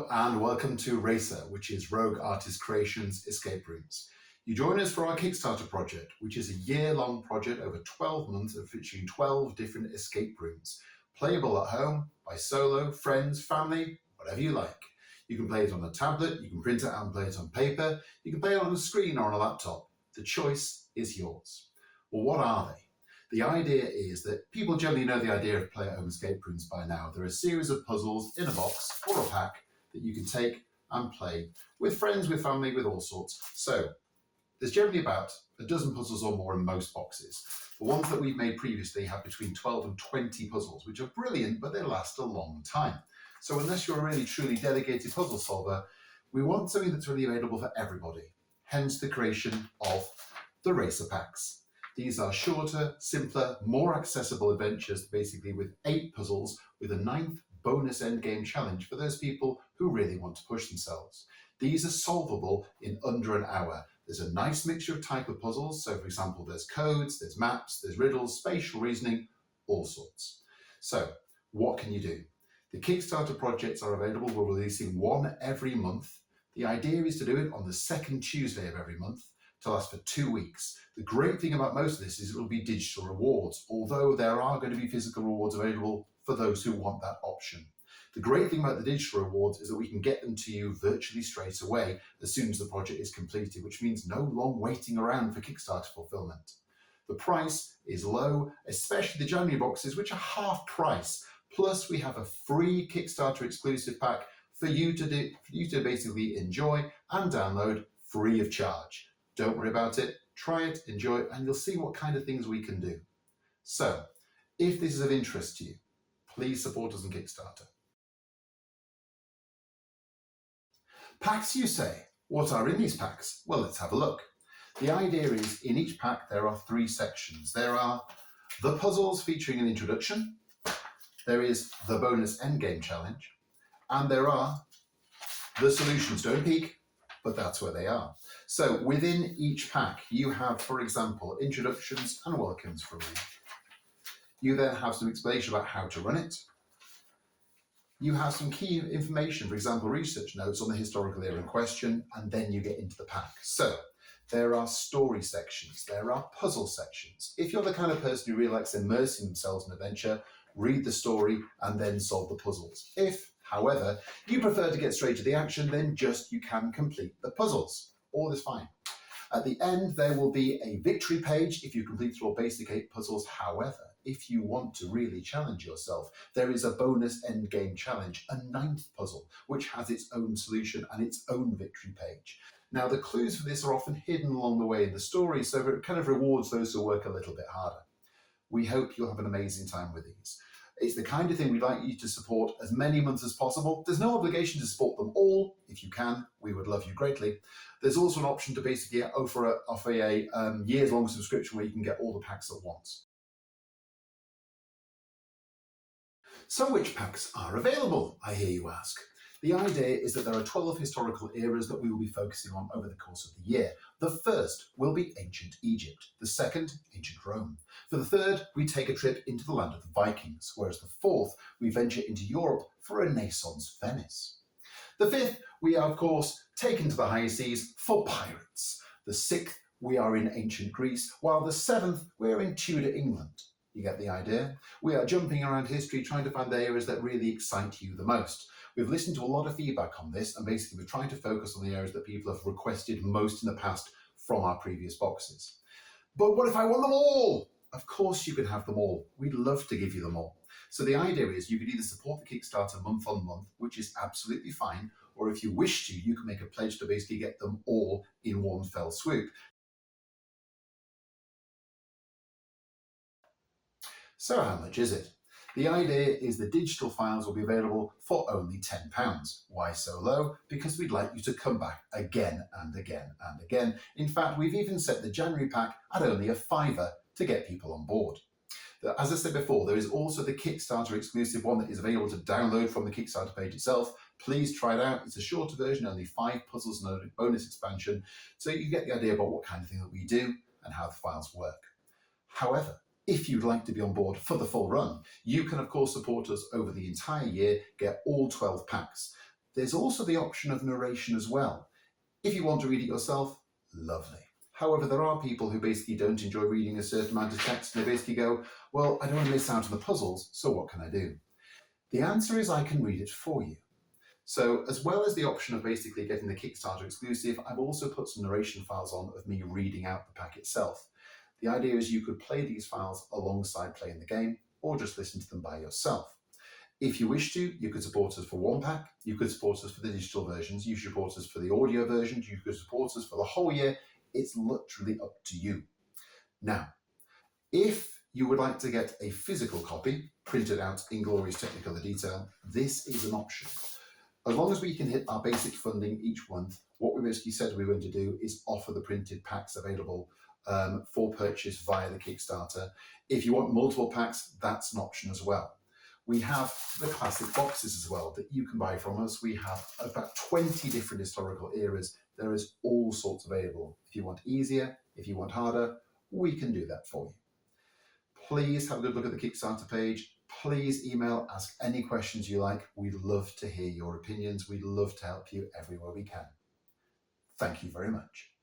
Hello and welcome to RACER, which is Rogue Artist Creations Escape Rooms. You join us for our Kickstarter project, which is a year-long project over 12 months featuring 12 different escape rooms, playable at home, by solo, friends, family, whatever you like. You can play it on a tablet, you can print it out and play it on paper, you can play it on a screen or on a laptop. The choice is yours. Well, what are they? The idea is that people generally know the idea of play-at-home escape rooms by now. There are a series of puzzles in a box or a pack that you can take and play with friends, with family, with all sorts. So there's generally about a dozen puzzles or more in most boxes. The ones that we've made previously have between 12 and 20 puzzles, which are brilliant, but they last a long time. So unless you're a really truly dedicated puzzle solver, we want something that's really available for everybody. Hence the creation of the RACER packs. These are shorter, simpler, more accessible adventures, basically with 8 puzzles with a 9th bonus endgame challenge for those people who really want to push themselves. These are solvable in under an hour. There's a nice mixture of type of puzzles. So for example, there's codes, there's maps, there's riddles, spatial reasoning, all sorts. So what can you do? The Kickstarter projects are available. We're releasing one every month. The idea is to do it on the second Tuesday of every month, to last for 2 weeks. The great thing about most of this is it will be digital rewards, although there are going to be physical rewards available for those who want that option. The great thing about the digital rewards is that we can get them to you virtually straight away as soon as the project is completed, which means no long waiting around for Kickstarter fulfillment. The price is low, especially the January boxes, which are half price. Plus we have a free Kickstarter exclusive pack for you to basically enjoy and download free of charge. Don't worry about it, try it, enjoy it, and you'll see what kind of things we can do. So, if this is of interest to you, please support us on Kickstarter. Packs, you say? What are in these packs? Well, let's have a look. The idea is, in each pack there are 3 sections. There are the puzzles featuring an introduction, there is the bonus endgame challenge, and there are the solutions. Don't peek, but that's where they are. So within each pack, you have, for example, introductions and welcomes from me. You then have some explanation about how to run it. You have some key information, for example, research notes on the historical era in question, and then you get into the pack. So there are story sections, there are puzzle sections. If you're the kind of person who really likes immersing themselves in adventure, read the story and then solve the puzzles. If, however, you prefer to get straight to the action, then you can complete the puzzles. All is fine. At the end, there will be a victory page if you complete your basic 8 puzzles. However, if you want to really challenge yourself, there is a bonus endgame challenge, a 9th puzzle, which has its own solution and its own victory page. Now, the clues for this are often hidden along the way in the story, so it kind of rewards those who work a little bit harder. We hope you'll have an amazing time with these. It's the kind of thing we'd like you to support as many months as possible. There's no obligation to support them all. If you can, we would love you greatly. There's also an option to basically offer a years-long subscription where you can get all the packs at once. So which packs are available, I hear you ask? The idea is that there are 12 historical eras that we will be focusing on over the course of the year. The first will be ancient Egypt, the second, ancient Rome. For the third, we take a trip into the land of the Vikings, whereas the fourth, we venture into Europe for Renaissance Venice. The fifth, we are, of course, taken to the high seas for pirates. The sixth, we are in ancient Greece, while the seventh, we are in Tudor England. You get the idea? We are jumping around history trying to find the areas that really excite you the most. We've listened to a lot of feedback on this, and basically we're trying to focus on the areas that people have requested most in the past from our previous boxes. But what if I want them all? Of course you can have them all. We'd love to give you them all. So the idea is you can either support the Kickstarter month on month, which is absolutely fine, or if you wish to, you can make a pledge to basically get them all in one fell swoop. So how much is it? The idea is the digital files will be available for only £10. Why so low? Because we'd like you to come back again and again and again. In fact, we've even set the January pack at only a £5 to get people on board. As I said before, there is also the Kickstarter exclusive one that is available to download from the Kickstarter page itself. Please try it out. It's a shorter version, only 5 puzzles and a bonus expansion, so you get the idea about what kind of thing that we do and how the files work. However, if you'd like to be on board for the full run, you can of course support us over the entire year, get all 12 packs. There's also the option of narration as well. If you want to read it yourself, lovely. However, there are people who basically don't enjoy reading a certain amount of text and they basically go, well, I don't want to miss out on the puzzles, so what can I do? The answer is I can read it for you. So as well as the option of basically getting the Kickstarter exclusive, I've also put some narration files on of me reading out the pack itself. The idea is you could play these files alongside playing the game or just listen to them by yourself. If you wish to, you could support us for one pack, you could support us for the digital versions, you should support us for the audio versions, you could support us for the whole year. It's literally up to you. Now, if you would like to get a physical copy printed out in glorious Technicolor detail, this is an option. As long as we can hit our basic funding each month, what we basically said we were going to do is offer the printed packs available for purchase via the Kickstarter. If you want multiple packs, that's an option as well. We have the classic boxes as well that you can buy from us. We have about 20 different historical eras. There is all sorts available. If you want easier, if you want harder, we can do that for you. Please have a good look at the Kickstarter page. Please email, ask any questions you like. We'd love to hear your opinions. We'd love to help you everywhere we can. Thank you very much.